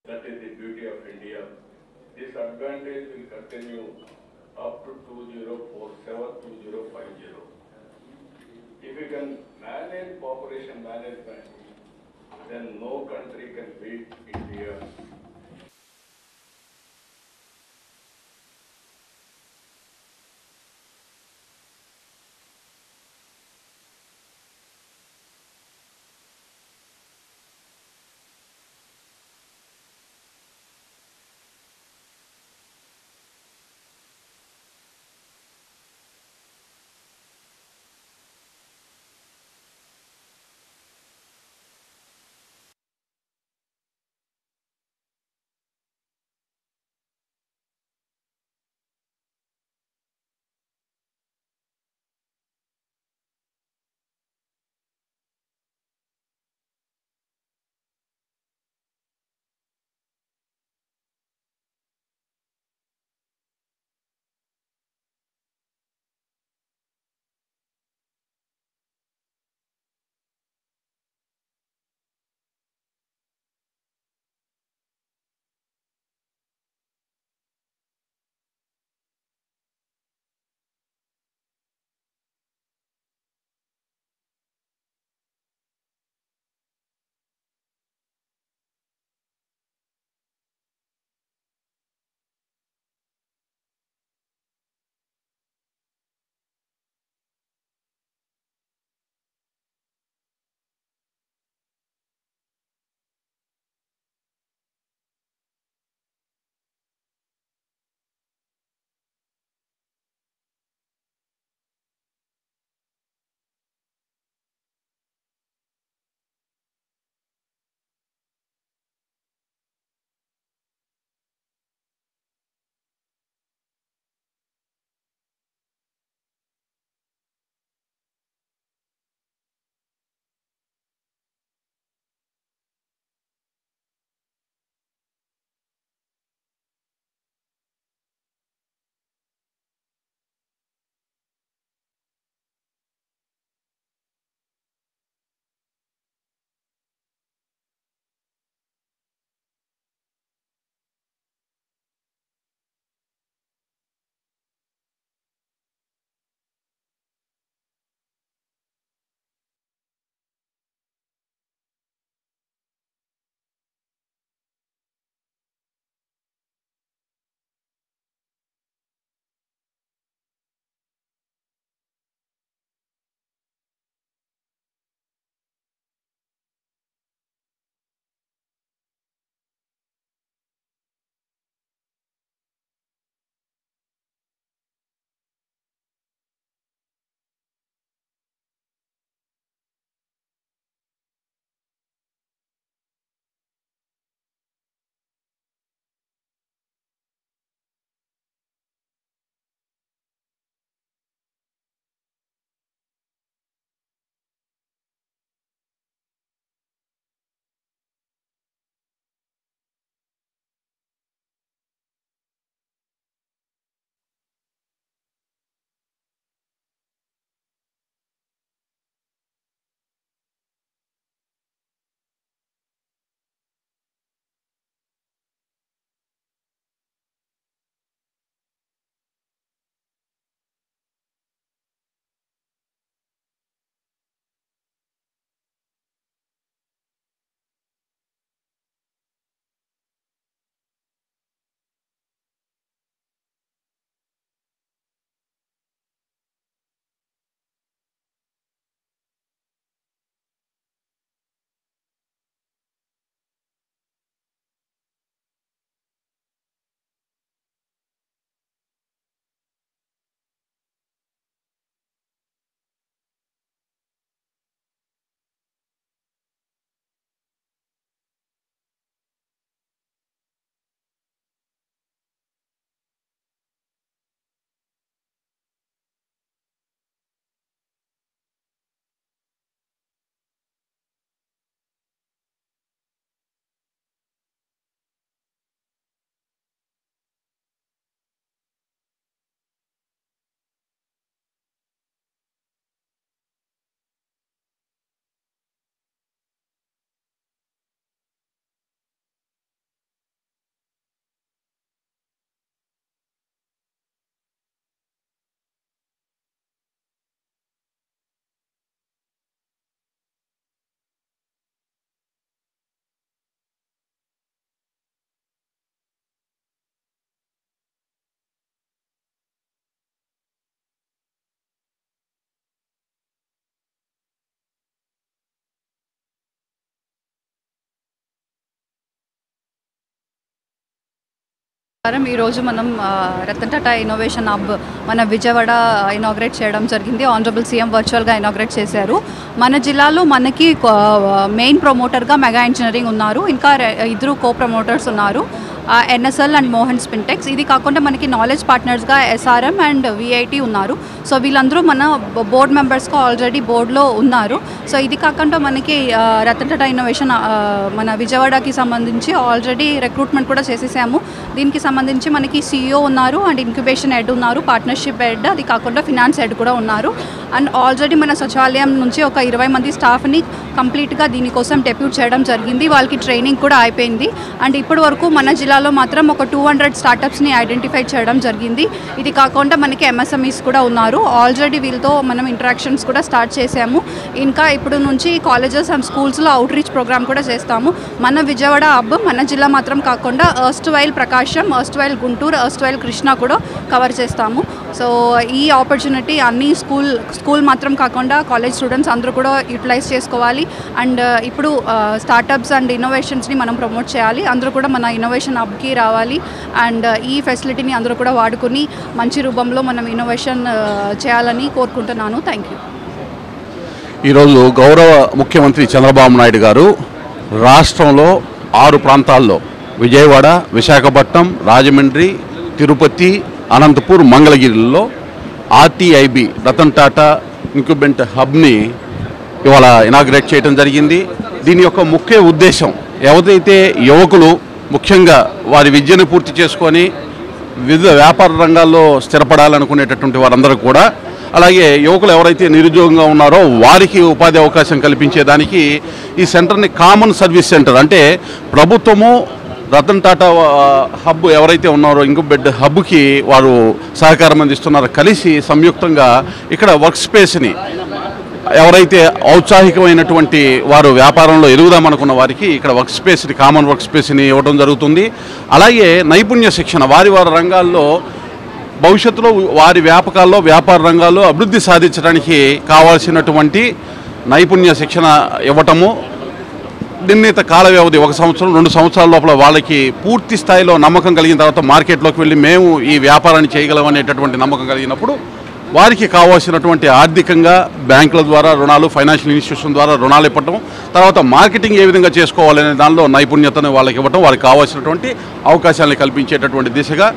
That is the beauty of India. This advantage will continue up to 2047, 2050. If you can manage population management, then no country can beat India ఈ రోజు మనం Ratan Tata innovation hub మన Vijayawada inaugurate చేయడం జరిగింది. Honourable CM వర్చువల్గా inaugurate చేశారు. మన జిల్లాలో మనకి మెయిన్ ప్రమోటర్గా మెగా ఇంజనీరింగ్ ఉన్నారు, ఇంకా 2 కో ప్రమోటర్స్ ఉన్నారు, ఎన్ఎస్ఎల్ అండ్ మోహన్ స్పిన్టెక్స్. ఇది కాకుండా మనకి నాలెడ్జ్ పార్ట్నర్స్గా ఎస్ఆర్ఎం అండ్ విఐటి ఉన్నారు. సో వీళ్ళందరూ మన బోర్డ్ మెంబర్స్గా ఆల్రెడీ బోర్డులో ఉన్నారు. సో ఇది కాకుండా మనకి రతన్ టాటా ఇన్నోవేషన్ మన విజయవాడకి సంబంధించి ఆల్రెడీ రిక్రూట్మెంట్ కూడా చేసేసాము. దీనికి సంబంధించి మనకి CEO ఉన్నారు అండ్ ఇంక్యుబేషన్ హెడ్ ఉన్నారు, పార్ట్నర్షిప్ హెడ్, అది కాకుండా ఫినాన్స్ హెడ్ కూడా ఉన్నారు. అండ్ ఆల్రెడీ మన సచివాలయం నుంచి ఒక 20 మంది స్టాఫ్ని కంప్లీట్గా దీనికోసం డెప్యూట్ చేయడం జరిగింది. వాళ్ళకి ట్రైనింగ్ కూడా అయిపోయింది. అండ్ ఇప్పటి వరకు మన జిల్లాలో మాత్రం ఒక 200 స్టార్టప్స్ని ఐడెంటిఫై చేయడం జరిగింది. ఇది కాకుండా మనకి MSMEs కూడా ఉన్నారు. ఆల్రెడీ వీళ్ళతో మనం ఇంటరాక్షన్స్ కూడా స్టార్ట్ చేసాము. ఇంకా ఇప్పుడు నుంచి కాలేజెస్ అండ్ స్కూల్స్లో అవుట్ రీచ్ ప్రోగ్రామ్ కూడా చేస్తాము. మన విజయవాడ హబ్ మన జిల్లా మాత్రం కాకుండా ఎర్స్ట్వైల్ ప్రకాశం, ఎర్స్ట్వైల్ గుంటూరు, ఎర్స్ట్వైల్ కృష్ణా కూడా కవర్ చేస్తాము. సో ఈ ఆపర్చునిటీ అన్ని స్కూల్ మాత్రం కాకుండా కాలేజ్ స్టూడెంట్స్ అందరూ కూడా యూటిలైజ్ చేసుకోవాలి. అండ్ ఇప్పుడు స్టార్టప్స్ అండ్ ఇన్నోవేషన్స్ని మనం ప్రమోట్ చేయాలి. అందరూ కూడా మన ఇన్నోవేషన్ హబ్కి రావాలి. అండ్ ఈ ఫెసిలిటీని అందరూ కూడా వాడుకొని మంచి రూపంలో మనం ఇన్నోవేషన్ చేయాలని కోరుకుంటున్నాను. Thank you. ఈరోజు గౌరవ ముఖ్యమంత్రి చంద్రబాబు నాయుడు గారు రాష్ట్రంలో 6 ప్రాంతాల్లో విజయవాడ, విశాఖపట్నం, రాజమండ్రి, తిరుపతి, అనంతపూర్, మంగళగిరిలో RTIB రతన్ టాటా ఇంక్యుబేషన్ హబ్ని ఇవాళ ఇనాగ్రేట్ చేయడం జరిగింది. దీని యొక్క ముఖ్య ఉద్దేశం ఎవరైతే యువకులు ముఖ్యంగా వారి విద్యను పూర్తి చేసుకొని వివిధ వ్యాపార రంగాల్లో స్థిరపడాలనుకునేటటువంటి వారందరూ కూడా, అలాగే యువకులు ఎవరైతే నిరుద్యోగంగా ఉన్నారో వారికి ఉపాధి అవకాశం కల్పించేదానికి ఈ సెంటర్ని కామన్ సర్వీస్ సెంటర్, అంటే ప్రభుత్వము రతన్ టాటా హబ్ ఎవరైతే ఉన్నారో ఇంక్యుబేట్ హబ్కి వారు సహకారం అందిస్తున్నారో కలిసి సంయుక్తంగా ఇక్కడ వర్క్ స్పేస్ని ఎవరైతే ఔత్సాహికమైనటువంటి వారు వ్యాపారంలో ఎదుగుదామనుకున్న వారికి ఇక్కడ వర్క్ స్పేస్ని, కామన్ వర్క్ స్పేస్ని ఇవ్వడం జరుగుతుంది. అలాగే నైపుణ్య శిక్షణ, వారి రంగాల్లో భవిష్యత్తులో వారి వ్యాపార రంగాల్లో అభివృద్ధి సాధించడానికి కావాల్సినటువంటి నైపుణ్య శిక్షణ ఇవ్వటము, నిర్ణీత కాల వ్యవధి 1 సంవత్సరం 2 సంవత్సరాల లోపల వాళ్ళకి పూర్తి స్థాయిలో నమ్మకం కలిగిన తర్వాత మార్కెట్లోకి వెళ్ళి మేము ఈ వ్యాపారాన్ని చేయగలం అనేటటువంటి నమ్మకం కలిగినప్పుడు వారికి కావాల్సినటువంటి ఆర్థికంగా బ్యాంకుల ద్వారా రుణాలు, ఫైనాన్షియల్ ఇన్స్టిట్యూషన్ ద్వారా రుణాలు ఇవ్వటం, తర్వాత మార్కెటింగ్ ఏ విధంగా చేసుకోవాలనే దానిలో నైపుణ్యతను వాళ్ళకి ఇవ్వటం, వారికి కావాల్సినటువంటి అవకాశాలను కల్పించేటటువంటి దిశగా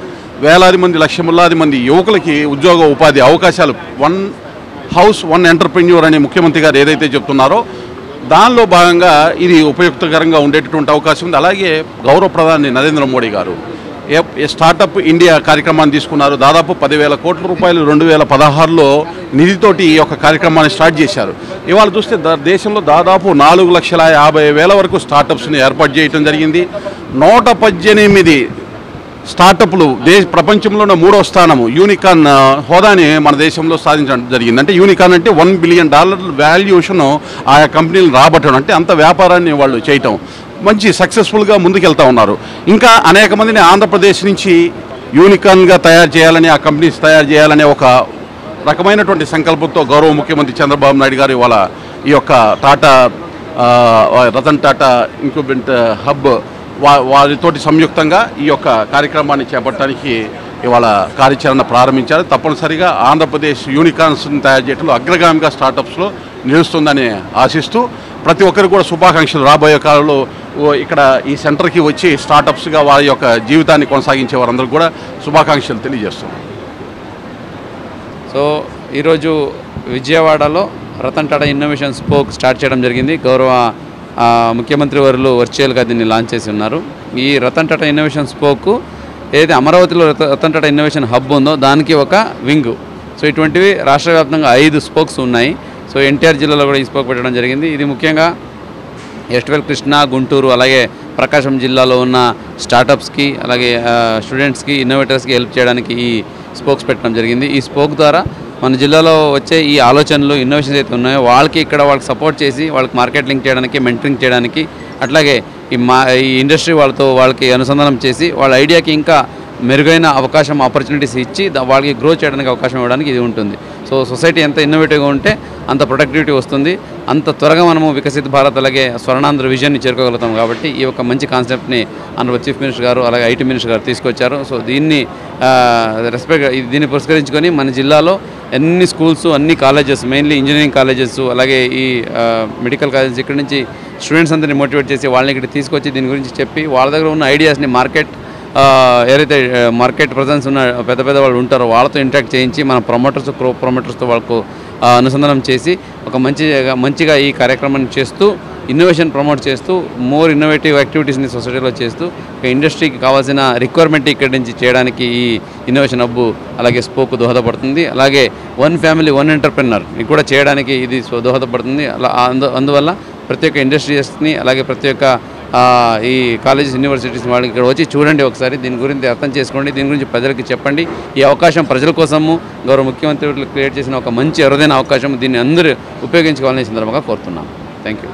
వేలాది మంది, లక్షలాది మంది యువకులకి ఉద్యోగ ఉపాధి అవకాశాలు, 1 హౌస్ 1 ఎంటర్ప్రెన్యూర్ అని ముఖ్యమంత్రి గారు ఏదైతే చెప్తున్నారో దానిలో భాగంగా ఇది ఉపయుక్తకరంగా ఉండేటటువంటి అవకాశం ఉంది. అలాగే గౌరవ ప్రధాని నరేంద్ర మోడీ గారు స్టార్టప్ ఇండియా కార్యక్రమాన్ని తీసుకున్నారు. దాదాపు 10,000 కోట్ల రూపాయలు 2016లో నిధితోటి ఈ యొక్క కార్యక్రమాన్ని స్టార్ట్ చేశారు. ఇవాళ చూస్తే దేశంలో దాదాపు 4,50,000 వరకు స్టార్టప్స్ని ఏర్పాటు చేయడం జరిగింది. 118 స్టార్టప్లు ప్రపంచంలోనే 3వ స్థానము యూనికార్న్ హోదాని మన దేశంలో సాధించడం జరిగింది. అంటే యూనికార్న్ అంటే $1 బిలియన్ వాల్యుయేషన్ ఆయా కంపెనీలు రాబట్టడం, అంటే అంత వ్యాపారాన్ని వాళ్ళు చేయటం, మంచి సక్సెస్ఫుల్గా ముందుకెళ్తూ ఉన్నారు. ఇంకా అనేక మందిని ఆంధ్రప్రదేశ్ నుంచి యూనికార్న్గా తయారు చేయాలని, ఆ కంపెనీస్ తయారు చేయాలనే ఒక రకమైనటువంటి సంకల్పంతో గౌరవ ముఖ్యమంత్రి చంద్రబాబు నాయుడు గారు ఇవాళ ఈ యొక్క రతన్ టాటా ఇంక్యుబేషన్ హబ్ వారితోటి సంయుక్తంగా ఈ యొక్క కార్యక్రమాన్ని చేపట్టడానికి ఇవాళ కార్యాచరణ ప్రారంభించారు. తప్పనిసరిగా ఆంధ్రప్రదేశ్ యూనికార్న్స్ని తయారు చేయడంలో అగ్రగామిగా స్టార్టప్స్లో నిలుస్తుందని ఆశిస్తూ ప్రతి ఒక్కరు కూడా శుభాకాంక్షలు. రాబోయే కాలంలో ఇక్కడ ఈ సెంటర్కి వచ్చి స్టార్టప్స్గా వారి యొక్క జీవితాన్ని కొనసాగించే వారందరూ కూడా శుభాకాంక్షలు తెలియజేస్తున్నారు. సో ఈరోజు విజయవాడలో Ratan Tata innovation spoke start చేయడం జరిగింది. గౌరవ ముఖ్యమంత్రి వారు వర్చువల్గా దీన్ని లాంచ్ చేసి ఉన్నారు. ఈ రతన్ టాటా ఇన్నోవేషన్ స్పోక్ ఏదైతే అమరావతిలో రతన్ టాటా ఇన్నోవేషన్ హబ్ ఉందో దానికి ఒక వింగ్. సో ఇటువంటివి రాష్ట్ర వ్యాప్తంగా 5 స్పోక్స్ ఉన్నాయి. సో ఎన్టీఆర్ జిల్లాలో కూడా ఈ స్పోక్ పెట్టడం జరిగింది. ఇది ముఖ్యంగా ఎస్ట్వెల్ కృష్ణా, గుంటూరు, అలాగే ప్రకాశం జిల్లాలో ఉన్న స్టార్టప్స్కి, అలాగే స్టూడెంట్స్కి, ఇన్నోవేటర్స్కి హెల్ప్ చేయడానికి ఈ స్పోక్స్ పెట్టడం జరిగింది. ఈ స్పోక్ ద్వారా మన జిల్లాలో వచ్చే ఈ ఆలోచనలు, ఇన్నోవేషన్స్ అయితే ఉన్నాయో వాళ్ళకి సపోర్ట్ చేసి వాళ్ళకి మార్కెట్ లింక్ చేయడానికి, మెంటరింగ్ చేయడానికి, అట్లాగే ఈ ఇండస్ట్రీ వాళ్ళకి అనుసంధానం చేసి వాళ్ళ ఐడియాకి ఇంకా మెరుగైన ఆపర్చునిటీస్ ఇచ్చి వాళ్ళకి గ్రో చేయడానికి అవకాశం ఇవ్వడానికి ఇది ఉంటుంది. సో సో సొసైటీ ఎంత ఇన్నోవేటివ్గా ఉంటే అంత ప్రొడక్టివిటీ వస్తుంది, అంత త్వరగా మనము వికసిత భారత్ అలాగే స్వర్ణాంధ్ర విజన్ని చేరుకోగలుగుతాం. కాబట్టి ఈ యొక్క మంచి కాన్సెప్ట్ని ఆనరబుల్ చీఫ్ మినిస్టర్ గారు అలాగే ఐటీ మినిస్టర్ గారు తీసుకొచ్చారు. సో దీన్ని దీన్ని పురస్కరించుకొని మన జిల్లాలో అన్ని స్కూల్స్, అన్ని కాలేజెస్, మెయిన్లీ ఇంజనీరింగ్ కాలేజెస్ అలాగే ఈ మెడికల్ కాలేజెస్ ఇక్కడ నుంచి స్టూడెంట్స్ అందరినీ మోటివేట్ చేసి వాళ్ళని ఇక్కడ తీసుకొచ్చి దీని గురించి చెప్పి వాళ్ళ దగ్గర ఉన్న ఐడియాస్ని ఎవరైతే మార్కెట్ ప్రజెన్స్ ఉన్న పెద్ద పెద్ద వాళ్ళు ఉంటారో వాళ్ళతో ఇంటరాక్ట్ చేయించి మన ప్రమోటర్స్తో వాళ్ళకు అనుసంధానం చేసి ఒక మంచిగా ఈ కార్యక్రమాన్ని చేస్తూ ఇన్నోవేషన్ ప్రమోట్ చేస్తూ మోర్ ఇన్నోవేటివ్ యాక్టివిటీస్ని సొసైటీలో చేస్తూ ఒక ఇండస్ట్రీకి కావాల్సిన రిక్వైర్మెంట్ ఇక్కడి నుంచి చేయడానికి ఈ ఇన్నోవేషన్ హబ్ అలాగే స్పోక్ దోహదపడుతుంది. అలాగే వన్ ఫ్యామిలీ వన్ ఎంటర్ప్రెన్యూర్ కూడా చేయడానికి ఇది దోహదపడుతుంది. అందువల్ల ప్రతి ఒక్క ఇండస్ట్రీస్ని అలాగే ప్రతి ఒక్క ఈ కాలేజెస్, యూనివర్సిటీస్ వాళ్ళకి ఇక్కడ వచ్చి చూడండి, ఒకసారి దీని గురించి అర్థం చేసుకోండి, దీని గురించి ప్రజలకి చెప్పండి. ఈ అవకాశం ప్రజల కోసము గౌరవ ముఖ్యమంత్రి క్రియేట్ చేసిన ఒక మంచి అరుదైన అవకాశం, దీన్ని అందరూ ఉపయోగించుకోవాలని సందర్భంగా కోరుతున్నాం. Thank you.